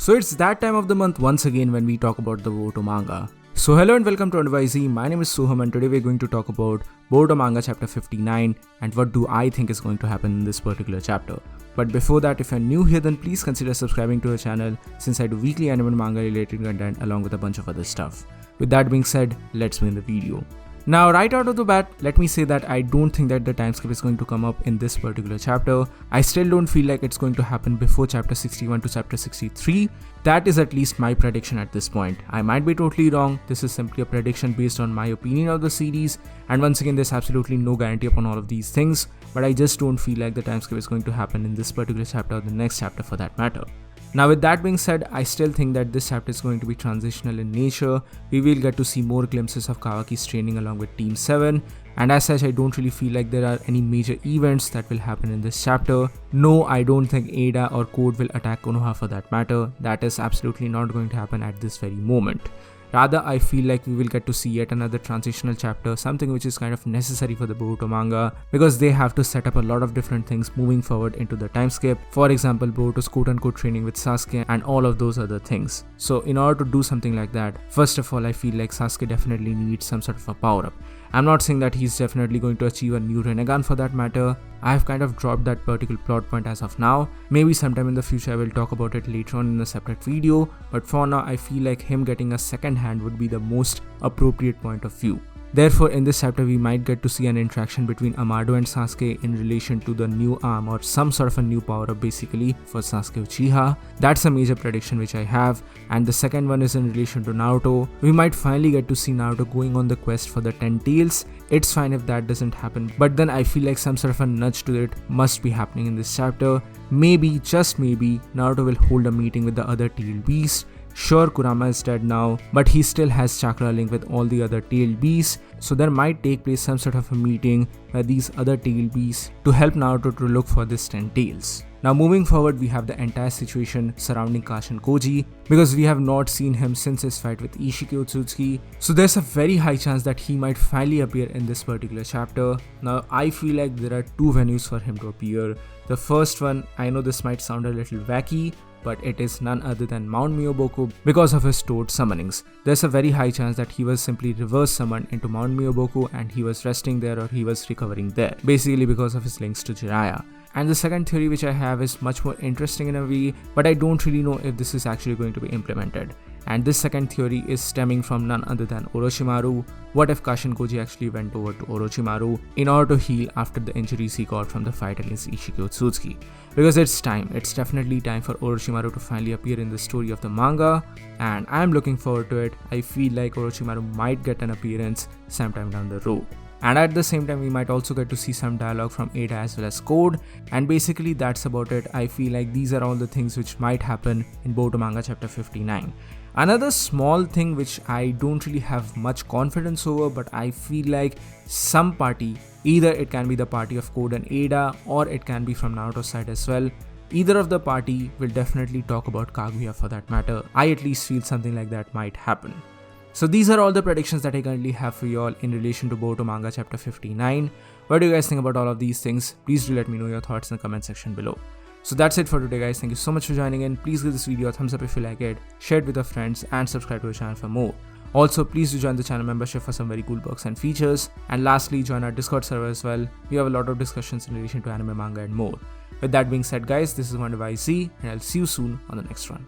So it's that time of the month once again when we talk about the Boruto manga. So hello and welcome to NYZ, my name is Soham and today we're going to talk about Boruto manga chapter 59 and what do I think is going to happen in this particular chapter. But before that, if you're new here then please consider subscribing to the channel since I do weekly anime and manga related content along with a bunch of other stuff. With that being said, let's begin the video. Now right out of the bat, let me say that I don't think that the time skip is going to come up in this particular chapter. I still don't feel like it's going to happen before chapter 61 to chapter 63. That is at least my prediction at this point. I might be totally wrong, this is simply a prediction based on my opinion of the series, and once again there's absolutely no guarantee upon all of these things, but I just don't feel like the time skip is going to happen in this particular chapter or the next chapter for that matter. Now with that being said, I still think that this chapter is going to be transitional in nature. We will get to see more glimpses of Kawaki's training along with Team 7, and as such I don't really feel like there are any major events that will happen in this chapter. No, I don't think Ada or Code will attack Konoha for that matter. That is absolutely not going to happen at this very moment. Rather, I feel like we will get to see yet another transitional chapter, something which is kind of necessary for the Boruto manga because they have to set up a lot of different things moving forward into the time skip. For example, Boruto's quote-unquote training with Sasuke and all of those other things. So in order to do something like that, first of all, I feel like Sasuke definitely needs some sort of a power-up. I'm not saying that he's definitely going to achieve a new Rinnegan for that matter. I have kind of dropped that particular plot point as of now. Maybe sometime in the future I will talk about it later on in a separate video, but for now I feel like him getting a second hand would be the most appropriate point of view. Therefore, in this chapter, we might get to see an interaction between Amado and Sasuke in relation to the new arm or some sort of a new power-up basically for Sasuke Uchiha. That's a major prediction which I have. And the second one is in relation to Naruto. We might finally get to see Naruto going on the quest for the 10 tails. It's fine if that doesn't happen, but then I feel like some sort of a nudge to it must be happening in this chapter. Maybe, just maybe, Naruto will hold a meeting with the other tailed beasts. Sure, Kurama is dead now, but he still has chakra link with all the other tailed beasts, so there might take place some sort of a meeting where these other tailed beasts to help Naruto to look for this 10 tails. Now moving forward, we have the entire situation surrounding Kashin Koji because we have not seen him since his fight with Ishiki Otsutsuki, so there's a very high chance that he might finally appear in this particular chapter. Now I feel like there are two venues for him to appear. The first one, I know this might sound a little wacky, but it is none other than Mount Myoboku because of his stored summonings. There's a very high chance that he was simply reverse summoned into Mount Myoboku and he was resting there or he was recovering there, basically because of his links to Jiraiya. And the second theory which I have is much more interesting in a way, but I don't really know if this is actually going to be implemented. And this second theory is stemming from none other than Orochimaru. What if Kashin Koji actually went over to Orochimaru in order to heal after the injuries he got from the fight against Ishiki Otsutsuki? Because it's definitely time for Orochimaru to finally appear in the story of the manga, and I'm looking forward to it. I feel like Orochimaru might get an appearance sometime down the road. And at the same time, we might also get to see some dialogue from Ada as well as Code, and basically that's about it. I feel like these are all the things which might happen in Boruto manga chapter 59. Another small thing which I don't really have much confidence over, but I feel like some party, either it can be the party of Code and Ada or it can be from Naruto's side as well, either of the party will definitely talk about Kaguya for that matter. I at least feel something like that might happen. So these are all the predictions that I currently have for you all in relation to Boruto manga chapter 59. What do you guys think about all of these things? Please do let me know your thoughts in the comment section below. So that's it for today guys, thank you so much for joining in. Please give this video a thumbs up if you like it, share it with your friends and subscribe to the channel for more. Also, please do join the channel membership for some very cool perks and features. And lastly, join our Discord server as well. We have a lot of discussions in relation to anime, manga and more. With that being said guys, this is NYZ and I'll see you soon on the next one.